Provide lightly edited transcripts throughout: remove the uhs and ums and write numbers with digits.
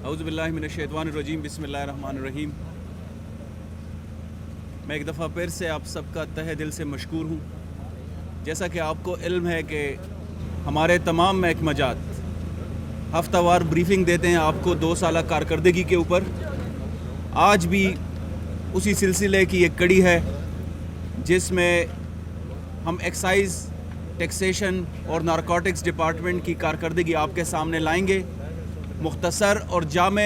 اعوذ باللہ من الشیطان الرجیم، بسم اللہ الرحمن الرحیم۔ میں ایک دفعہ پھر سے آپ سب کا تہہ دل سے مشکور ہوں۔ جیسا کہ آپ کو علم ہے کہ ہمارے تمام محکمہ جات ہفتہ وار بریفنگ دیتے ہیں آپ کو 2 سالہ کارکردگی کے اوپر۔ آج بھی اسی سلسلے کی ایک کڑی ہے جس میں ہم ایکسائز، ٹیکسیشن اور نارکوٹکس ڈپارٹمنٹ کی کارکردگی آپ کے سامنے لائیں گے۔ مختصر اور جامع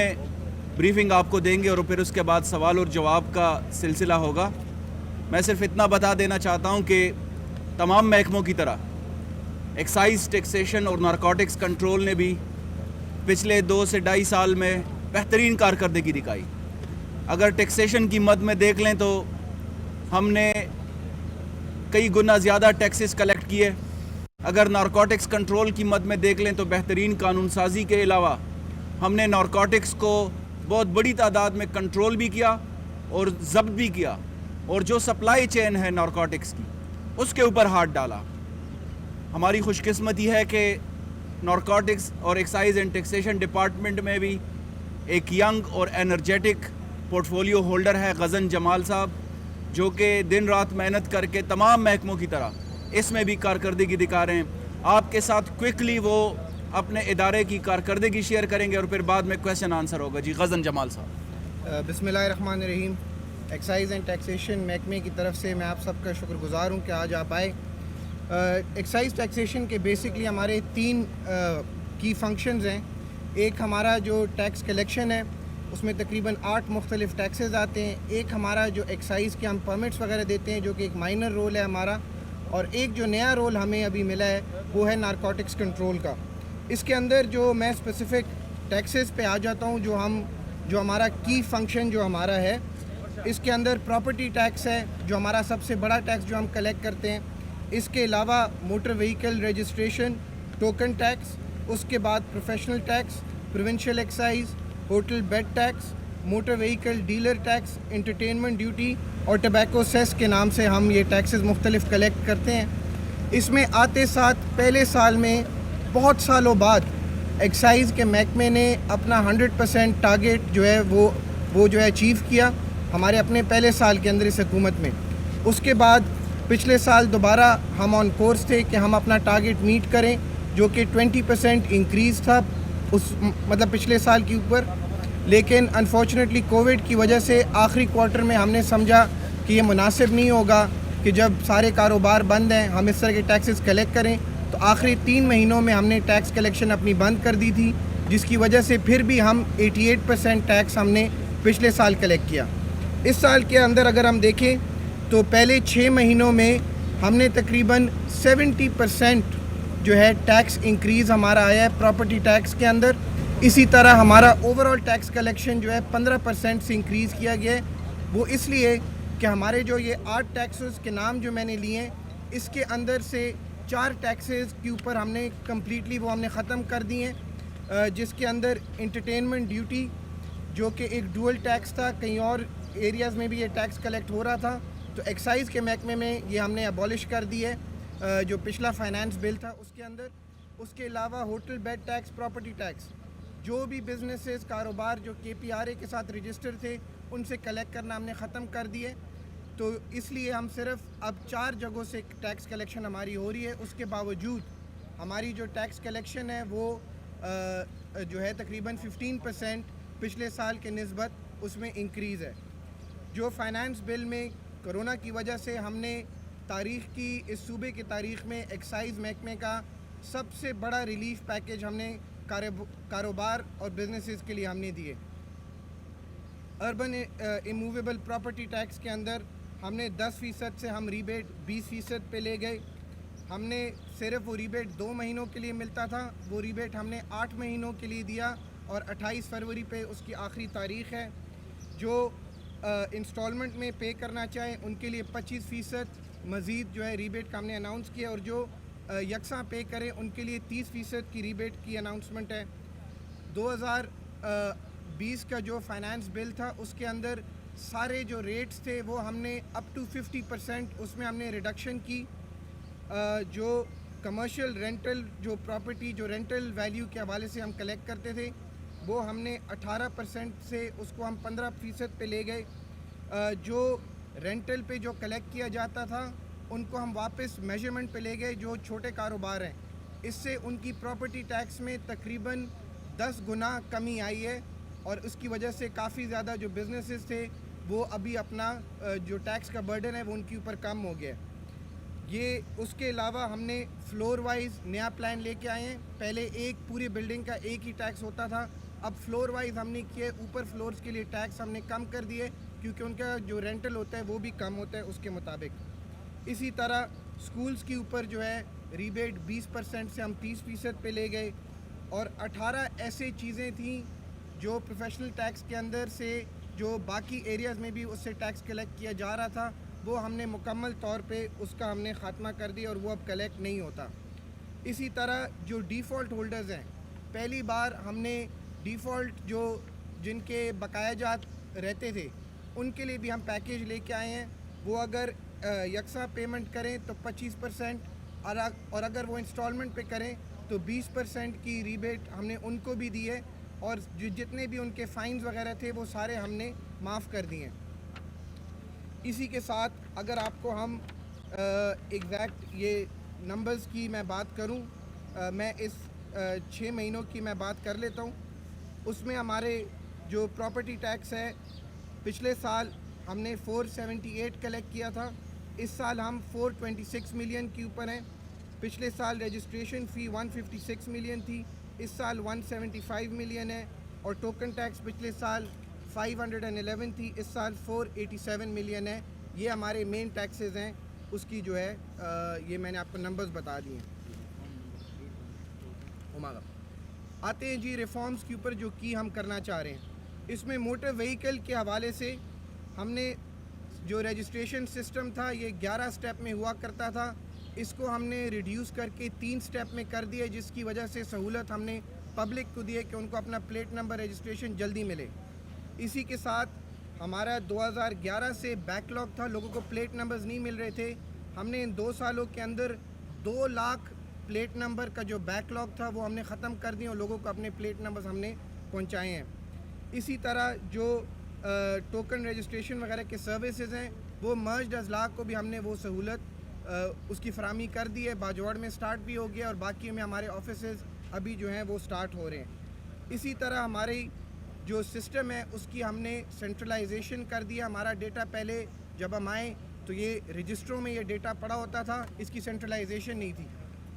بریفنگ آپ کو دیں گے اور پھر اس کے بعد سوال اور جواب کا سلسلہ ہوگا۔ میں صرف اتنا بتا دینا چاہتا ہوں کہ تمام محکموں کی طرح ایکسائز، ٹیکسیشن اور نارکوٹکس کنٹرول نے بھی پچھلے 2 سے 2.5 سال میں بہترین کارکردگی دکھائی۔ اگر ٹیکسیشن کی مد میں دیکھ لیں تو ہم نے کئی گنا زیادہ ٹیکسز کلیکٹ کیے۔ اگر نارکوٹکس کنٹرول کی مد میں دیکھ لیں تو بہترین قانون سازی کے علاوہ ہم نے نارکوٹکس کو بہت بڑی تعداد میں کنٹرول بھی کیا اور ضبط بھی کیا، اور جو سپلائی چین ہے نارکوٹکس کی اس کے اوپر ہاتھ ڈالا۔ ہماری خوش قسمتی ہے کہ نارکوٹکس اور ایکسائز اینڈ ٹیکسیشن ڈپارٹمنٹ میں بھی ایک ینگ اور انرجیٹک پورٹ فولیو ہولڈر ہے غزن جمال صاحب، جو کہ دن رات محنت کر کے تمام محکموں کی طرح اس میں بھی کارکردگی دکھا رہے ہیں۔ آپ کے ساتھ کوئکلی وہ اپنے ادارے کی کارکردگی شیئر کریں گے اور پھر بعد میں کویسچن آنسر ہوگا۔ جی غزن جمال صاحب۔ بسم اللہ الرحمن الرحیم۔ ایکسائز اینڈ ٹیکسیشن محکمے کی طرف سے میں آپ سب کا شکر گزار ہوں کہ آج آپ آئے۔ ایکسائز ٹیکسیشن کے بیسکلی ہمارے 3 کی فنکشنز ہیں۔ ایک ہمارا جو ٹیکس کلیکشن ہے اس میں تقریباً 8 مختلف ٹیکسز آتے ہیں۔ ایک ہمارا جو ایکسائز کے ہم پرمٹس وغیرہ دیتے ہیں جو کہ ایک مائنر رول ہے ہمارا، اور ایک جو نیا رول ہمیں ابھی ملا ہے وہ ہے نارکوٹکس کنٹرول کا۔ اس کے اندر جو میں اسپیسیفک ٹیکسز پہ آ جاتا ہوں، جو ہمارا کی فنکشن جو ہمارا ہے، اس کے اندر پراپرٹی ٹیکس ہے جو ہمارا سب سے بڑا ٹیکس جو ہم کلیکٹ کرتے ہیں۔ اس کے علاوہ motor vehicle registration, token tax, اس کے بعد professional tax, provincial excise, hotel bed tax, motor vehicle dealer tax, entertainment duty اور ٹبیکو سیس کے نام سے ہم یہ ٹیکسز مختلف کلیکٹ کرتے ہیں۔ اس میں آتے ساتھ پہلے سال میں بہت سالوں بعد ایکسائز کے محکمے نے اپنا 100% ٹارگیٹ جو ہے وہ جو ہے اچیو کیا ہمارے اپنے پہلے سال کے اندر اس حکومت میں۔ اس کے بعد پچھلے سال دوبارہ ہم آن کورس تھے کہ ہم اپنا ٹارگیٹ میٹ کریں، جو کہ 20% انکریز تھا مطلب پچھلے سال کے اوپر، لیکن انفارچونیٹلی کووڈ کی وجہ سے آخری کوارٹر میں ہم نے سمجھا کہ یہ مناسب نہیں ہوگا کہ جب سارے کاروبار بند ہیں ہم اس طرح کے ٹیکسز کلیکٹ کریں، تو آخری 3 مہینوں میں ہم نے ٹیکس کلیکشن اپنی بند کر دی تھی، جس کی وجہ سے پھر بھی ہم 88% ٹیکس ہم نے پچھلے سال کلیکٹ کیا۔ اس سال کے اندر اگر ہم دیکھیں تو پہلے 6 مہینوں میں ہم نے تقریباً 70% جو ہے ٹیکس انکریز ہمارا آیا ہے پراپرٹی ٹیکس کے اندر۔ اسی طرح ہمارا اوور آل ٹیکس کلیکشن جو ہے 15% سے انکریز کیا گیا ہے۔ وہ اس لیے کہ ہمارے جو یہ 8 ٹیکسز کے نام جو میں نے لیے ہیں، اس کے اندر سے 4 ٹیکسز کے اوپر ہم نے کمپلیٹلی وہ ہم نے ختم کر دی ہیں، جس کے اندر انٹرٹینمنٹ ڈیوٹی جو کہ ایک ڈوئل ٹیکس تھا، کہیں اور ایریاز میں بھی یہ ٹیکس کلیکٹ ہو رہا تھا، تو ایکسائز کے محکمے میں یہ ہم نے ابالش کر دی ہے جو پچھلا فائنانس بل تھا اس کے اندر۔ اس کے علاوہ hotel bed tax, property tax, جو بھی بزنسز کاروبار جو KPRA کے ساتھ رجسٹر تھے ان سے کلیکٹ کرنا ہم نے ختم کر دیے۔ تو اس لیے ہم صرف اب 4 جگہوں سے ٹیکس کلیکشن ہماری ہو رہی ہے۔ اس کے باوجود ہماری جو ٹیکس کلیکشن ہے وہ جو ہے تقریباً 15% پچھلے سال کے نسبت اس میں انکریز ہے۔ جو فائنانس بل میں کرونا کی وجہ سے ہم نے تاریخ کی اس صوبے کی تاریخ میں ایکسائز محکمے کا سب سے بڑا ریلیف پیکیج ہم نے کاروبار اور بزنسز کے لیے ہم نے دیے۔ اربن ایموویبل پراپرٹی ٹیکس کے اندر ہم نے 10% سے ہم ریبیٹ 20% پہ لے گئے۔ ہم نے صرف وہ ریبیٹ 2 مہینوں کے لیے ملتا تھا، وہ ریبیٹ ہم نے 8 مہینوں کے لیے دیا، اور 28 فروری پہ اس کی آخری تاریخ ہے۔ جو انسٹالمنٹ میں پے کرنا چاہیں ان کے لیے 25% مزید جو ہے ریبیٹ کا ہم نے اناؤنس کیا، اور جو یکساں پے کریں ان کے لیے 30% کی ریبیٹ کی اناؤنسمنٹ ہے۔ 2020 کا جو فائنانس بل تھا اس کے اندر سارے جو ریٹس تھے وہ ہم نے اپ ٹو 50% اس میں ہم نے ریڈکشن کی۔ جو کمرشل رینٹل جو پراپرٹی جو رینٹل ویلیو کے حوالے سے ہم کلیکٹ کرتے تھے وہ ہم نے 18% سے اس کو ہم 15% پہ لے گئے. جو رینٹل پہ جو کلیکٹ کیا جاتا تھا ان کو ہم واپس میجرمنٹ پہ لے گئے جو چھوٹے کاروبار ہیں. اس سے ان کی پراپرٹی ٹیکس میں تقریباً 10 گنا کمی آئی ہے, اور اس کی وجہ سے کافی زیادہ جو بزنسز تھے وہ ابھی اپنا جو ٹیکس کا برڈن ہے وہ ان کے اوپر کم ہو گیا. یہ اس کے علاوہ ہم نے فلور وائز نیا پلان لے کے آئے ہیں. پہلے ایک پوری بلڈنگ کا ایک ہی ٹیکس ہوتا تھا, اب فلور وائز ہم نے کیے, اوپر فلورز کے لیے ٹیکس ہم نے کم کر دیے کیونکہ ان کا جو رینٹل ہوتا ہے وہ بھی کم ہوتا ہے اس کے مطابق. اسی طرح سکولز کے اوپر جو ہے ریبیٹ 20% سے ہم 30% پہ لے گئے, اور 18 ایسے چیزیں تھیں جو پروفیشنل ٹیکس کے اندر سے جو باقی ایریاز میں بھی اس سے ٹیکس کلیکٹ کیا جا رہا تھا وہ ہم نے مکمل طور پہ اس کا ہم نے خاتمہ کر دیا اور وہ اب کلیکٹ نہیں ہوتا. اسی طرح جو ڈیفالٹ ہولڈرز ہیں, پہلی بار ہم نے ڈیفالٹ جو جن کے بقایا جات رہتے تھے ان کے لیے بھی ہم پیکیج لے کے آئے ہیں. وہ اگر یکساں پیمنٹ کریں تو 25%, اور اگر وہ انسٹالمنٹ پہ کریں تو 20% کی ریبیٹ ہم نے ان کو بھی دی ہے, اور جتنے بھی ان کے فائنز وغیرہ تھے وہ سارے ہم نے معاف کر دیے ہیں. اسی کے ساتھ اگر آپ کو ہم ایگزیکٹ یہ نمبرز کی میں بات کروں, میں اس 6 مہینوں کی میں بات کر لیتا ہوں. اس میں ہمارے جو پراپرٹی ٹیکس ہے پچھلے سال ہم نے 478 کلیکٹ کیا تھا, اس سال ہم 426 ملین کے اوپر ہیں. پچھلے سال رجسٹریشن فی 156 ملین تھی, اس سال 175 ملین ہے, اور ٹوکن ٹیکس پچھلے سال 511 تھی, اس سال 487 ملین ہے. یہ ہمارے مین ٹیکسز ہیں, اس کی جو ہے یہ میں نے آپ کو نمبرز بتا دیے ہیں. آتے ہیں جی ریفارمز کے اوپر جو کی ہم کرنا چاہ رہے ہیں. اس میں موٹر وہیکل کے حوالے سے ہم نے جو رجسٹریشن سسٹم تھا یہ 11 سٹیپ میں ہوا کرتا تھا, اس کو ہم نے ریڈیوس کر کے 3 سٹیپ میں کر دیا, جس کی وجہ سے سہولت ہم نے پبلک کو دی ہے کہ ان کو اپنا پلیٹ نمبر رجسٹریشن جلدی ملے. اسی کے ساتھ ہمارا 2011 سے بیک لاگ تھا, لوگوں کو پلیٹ نمبرز نہیں مل رہے تھے. ہم نے ان 2 سالوں کے اندر 2 لاکھ پلیٹ نمبر کا جو بیک لاگ تھا وہ ہم نے ختم کر دیا اور لوگوں کو اپنے پلیٹ نمبرز ہم نے پہنچائے ہیں. اسی طرح جو ٹوکن رجسٹریشن وغیرہ کے سروسز ہیں وہ مرجڈ اضلاع کو بھی ہم نے وہ سہولت اس کی فراہمی کر دی ہے. باجوڑ میں سٹارٹ بھی ہو گیا اور باقی میں ہمارے آفیسز ابھی جو ہیں وہ سٹارٹ ہو رہے ہیں. اسی طرح ہماری جو سسٹم ہے اس کی ہم نے سینٹرلائزیشن کر دیا. ہمارا ڈیٹا پہلے جب ہم آئیں تو یہ رجسٹروں میں یہ ڈیٹا پڑا ہوتا تھا, اس کی سینٹرلائزیشن نہیں تھی.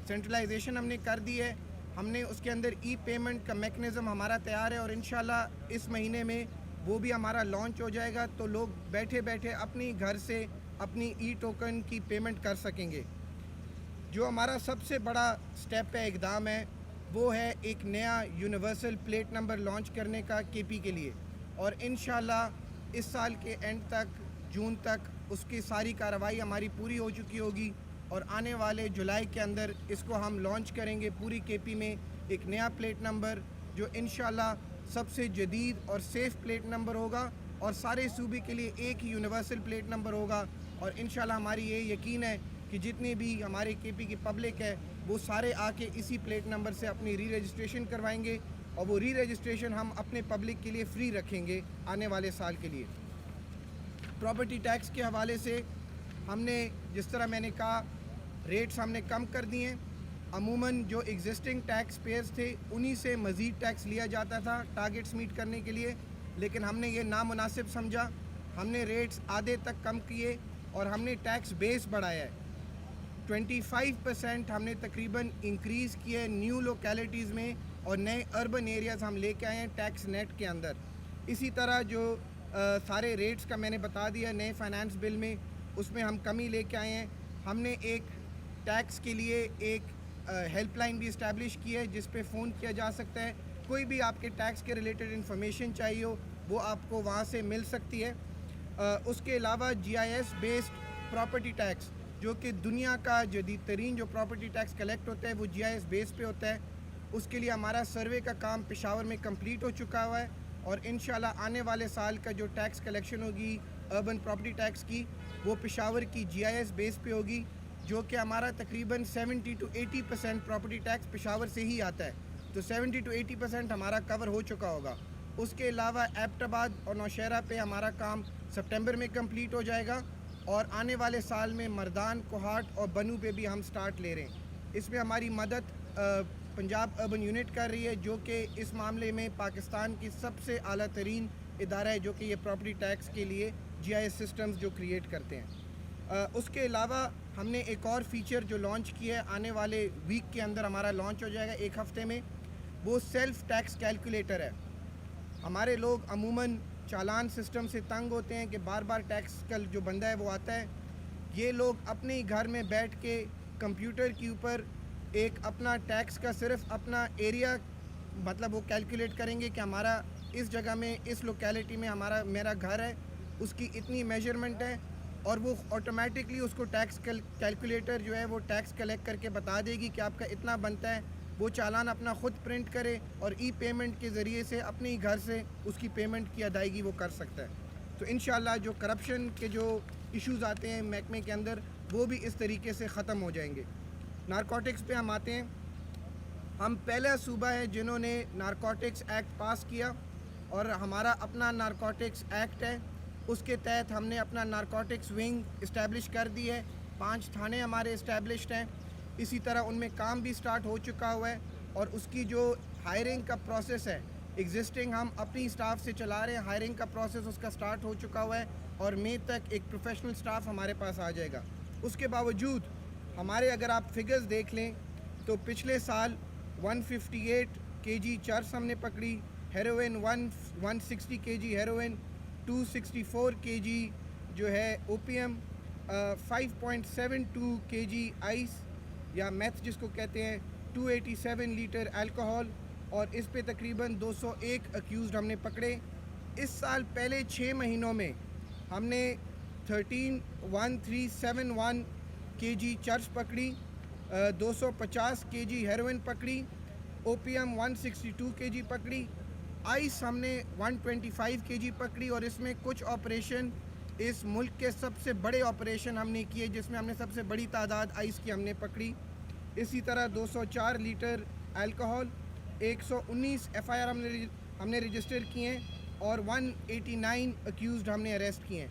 سینٹرلائزیشن ہم نے کر دی ہے. ہم نے اس کے اندر ای پیمنٹ کا میکنزم ہمارا تیار ہے, اور انشاءاللہ اس مہینے میں وہ بھی ہمارا لانچ ہو جائے گا, تو لوگ بیٹھے بیٹھے اپنی گھر سے اپنی ای ٹوکن کی پیمنٹ کر سکیں گے. جو ہمارا سب سے بڑا سٹیپ ہے, اقدام ہے, وہ ہے ایک نیا یونیورسل پلیٹ نمبر لانچ کرنے کا کے پی کے لیے, اور انشاءاللہ اس سال کے اینڈ تک, جون تک اس کی ساری کارروائی ہماری پوری ہو چکی ہوگی, اور آنے والے جولائی کے اندر اس کو ہم لانچ کریں گے پوری کے پی میں ایک نیا پلیٹ نمبر جو انشاءاللہ سب سے جدید اور سیف پلیٹ نمبر ہوگا, اور سارے صوبے کے لیے ایک ہی یونیورسل پلیٹ نمبر ہوگا. اور انشاءاللہ ہماری یہ یقین ہے کہ جتنے بھی ہمارے کے پی کی پبلک ہے وہ سارے آ کے اسی پلیٹ نمبر سے اپنی ری رجسٹریشن کروائیں گے, اور وہ ری رجسٹریشن ہم اپنے پبلک کے لیے فری رکھیں گے آنے والے سال کے لیے. پراپرٹی ٹیکس کے حوالے سے ہم نے جس طرح میں نے کہا ریٹس ہم نے کم کر دیے ہیں. عموماً جو ایگزسٹنگ ٹیکس پیئرز تھے انہی سے مزید ٹیکس لیا جاتا تھا ٹارگیٹس میٹ کرنے کے لیے, لیکن ہم نے یہ نامناسب سمجھا. ہم نے ریٹس آدھے تک کم کیے اور ہم نے ٹیکس بیس بڑھایا ہے. 25% ہم نے تقریباً انکریز کیے ہے نیو لوکیلٹیز میں, اور نئے اربن ایریاز ہم لے کے آئے ہیں ٹیکس نیٹ کے اندر. اسی طرح جو سارے ریٹس کا میں نے بتا دیا نئے فائنانس بل میں, اس میں ہم کمی لے کے آئے ہیں. ہم نے ایک ٹیکس کے لیے ایک ہیلپ لائن بھی اسٹیبلش کی ہے جس پہ فون کیا جا سکتا ہے. کوئی بھی آپ کے ٹیکس کے ریلیٹڈ انفارمیشن چاہیے ہو وہ آپ کو وہاں سے مل سکتی ہے. اس کے علاوہ G I S based property tax جو کہ دنیا کا جدید ترین جو پراپرٹی ٹیکس کلیکٹ ہوتا ہے وہ جی آئی ایس بیس پہ ہوتا ہے. اس کے لیے ہمارا سروے کا کام پشاور میں کمپلیٹ ہو چکا ہوا ہے, اور انشاءاللہ آنے والے سال کا جو ٹیکس کلیکشن ہوگی اربن پراپرٹی ٹیکس کی وہ پشاور کی جی آئی ایس بیس پہ ہوگی, جو کہ ہمارا تقریباً 70 to 80% پراپرٹی ٹیکس پشاور سے ہی آتا ہے. تو 70 to 80% ہمارا کور ہو چکا ہوگا. اس کے علاوہ ایبٹ آباد اور نوشہرہ پہ ہمارا کام سپٹمبر میں کمپلیٹ ہو جائے گا, اور آنے والے سال میں مردان, کوہاٹ اور بنو پہ بھی ہم سٹارٹ لے رہے ہیں. اس میں ہماری مدد پنجاب اربن یونٹ کر رہی ہے, جو کہ اس معاملے میں پاکستان کی سب سے اعلیٰ ترین ادارہ ہے, جو کہ یہ پراپرٹی ٹیکس کے لیے GIS سسٹمز جو کریٹ کرتے ہیں. اس کے علاوہ ہم نے ایک اور فیچر جو لانچ کیا ہے, آنے والے ویک کے اندر ہمارا لانچ ہو جائے گا, ایک ہفتے میں. وہ سیلف ٹیکس کیلکولیٹر ہے. ہمارے لوگ عموماً چالان سسٹم سے تنگ ہوتے ہیں کہ بار بار ٹیکس کا جو بندہ ہے وہ آتا ہے. یہ لوگ اپنے ہی گھر میں بیٹھ کے کمپیوٹر کے اوپر ایک اپنا ٹیکس کا صرف اپنا ایریا مطلب وہ کیلکولیٹ کریں گے کہ ہمارا اس جگہ میں اس لوکیلٹی میں میرا گھر ہے, اس کی اتنی میجرمنٹ ہے, اور وہ آٹومیٹکلی اس کو ٹیکس کیلکولیٹر جو ہے وہ ٹیکس کلیکٹ کر کے بتا دے گی کہ آپ کا اتنا بنتا ہے. وہ چالان اپنا خود پرنٹ کرے اور ای پیمنٹ کے ذریعے سے اپنے ہی گھر سے اس کی پیمنٹ کی ادائیگی وہ کر سکتا ہے. تو انشاءاللہ جو کرپشن کے جو ایشوز آتے ہیں محکمے کے اندر وہ بھی اس طریقے سے ختم ہو جائیں گے. نارکوٹکس پہ ہم آتے ہیں. ہم پہلا صوبہ ہے جنہوں نے نارکوٹکس ایکٹ پاس کیا, اور ہمارا اپنا نارکوٹکس ایکٹ ہے. اس کے تحت ہم نے اپنا نارکوٹکس ونگ اسٹیبلش کر دی ہے. 5 تھانے ہمارے اسٹیبلشڈ ہیں. اسی طرح ان میں کام بھی سٹارٹ ہو چکا ہوا ہے, اور اس کی جو ہائرنگ کا پروسیس ہے ایگزسٹنگ ہم اپنی سٹاف سے چلا رہے ہیں. ہائرنگ کا پروسیس اس کا سٹارٹ ہو چکا ہوا ہے, اور مئی تک ایک پروفیشنل سٹاف ہمارے پاس آ جائے گا. اس کے باوجود ہمارے اگر آپ فگرز دیکھ لیں تو پچھلے سال 158 kg چرس ہم نے پکڑی, ہیروئن 160 kg ہیروئن, 264 kg جو ہے اوپیم, 5.72 kg آئس یا میتھ جس کو کہتے ہیں, 287 لیٹر الکوہول, اور اس پہ تقریباً 201 اکیوزڈ ہم نے پکڑے. اس سال پہلے 6 مہینوں میں ہم نے 1371 kg چرس پکڑی, 250 kg ہیروئن پکڑی, اوپیم 162 kg پکڑی, آئس ہم نے 125 kg پکڑی. اور اس میں کچھ آپریشن اس ملک کے سب سے بڑے آپریشن ہم نے کیے, جس میں ہم نے سب سے بڑی تعداد آئس کی ہم نے پکڑی. اسی طرح 204 لیٹر الکوہول, 119 FIR ہم نے رجسٹر کیے ہیں, اور 189 اکیوزڈ ہم نے اریسٹ کیے ہیں.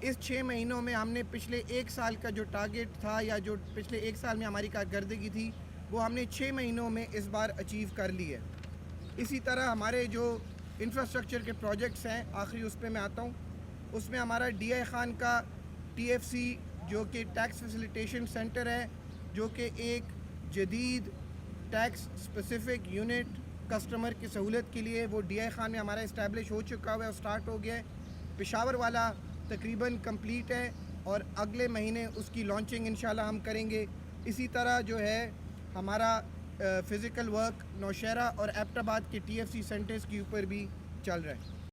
اس 6 مہینوں میں ہم نے پچھلے 1 سال کا جو ٹارگٹ تھا یا جو پچھلے 1 سال میں ہماری کارکردگی تھی وہ ہم نے 6 مہینوں میں اس بار اچیو کر لی ہے. اسی طرح ہمارے جو انفراسٹرکچر کے پروجیکٹس ہیں, آخری اس پہ میں آتا ہوں. اس میں ہمارا DI خان کا TFC جو کہ ٹیکس فیسیلیٹیشن سینٹر ہے, جو کہ ایک جدید ٹیکس اسپیسیفک یونٹ کسٹمر کی سہولت کے لیے وہ DI خان میں ہمارا اسٹیبلش ہو چکا ہوا ہے اور سٹارٹ ہو گیا ہے. پشاور والا تقریباً کمپلیٹ ہے, اور اگلے مہینے اس کی لانچنگ انشاءاللہ ہم کریں گے. اسی طرح جو ہے ہمارا فزیکل ورک نوشہرہ اور ایبٹ آباد کے TFC سینٹرز کے اوپر بھی چل رہا ہے.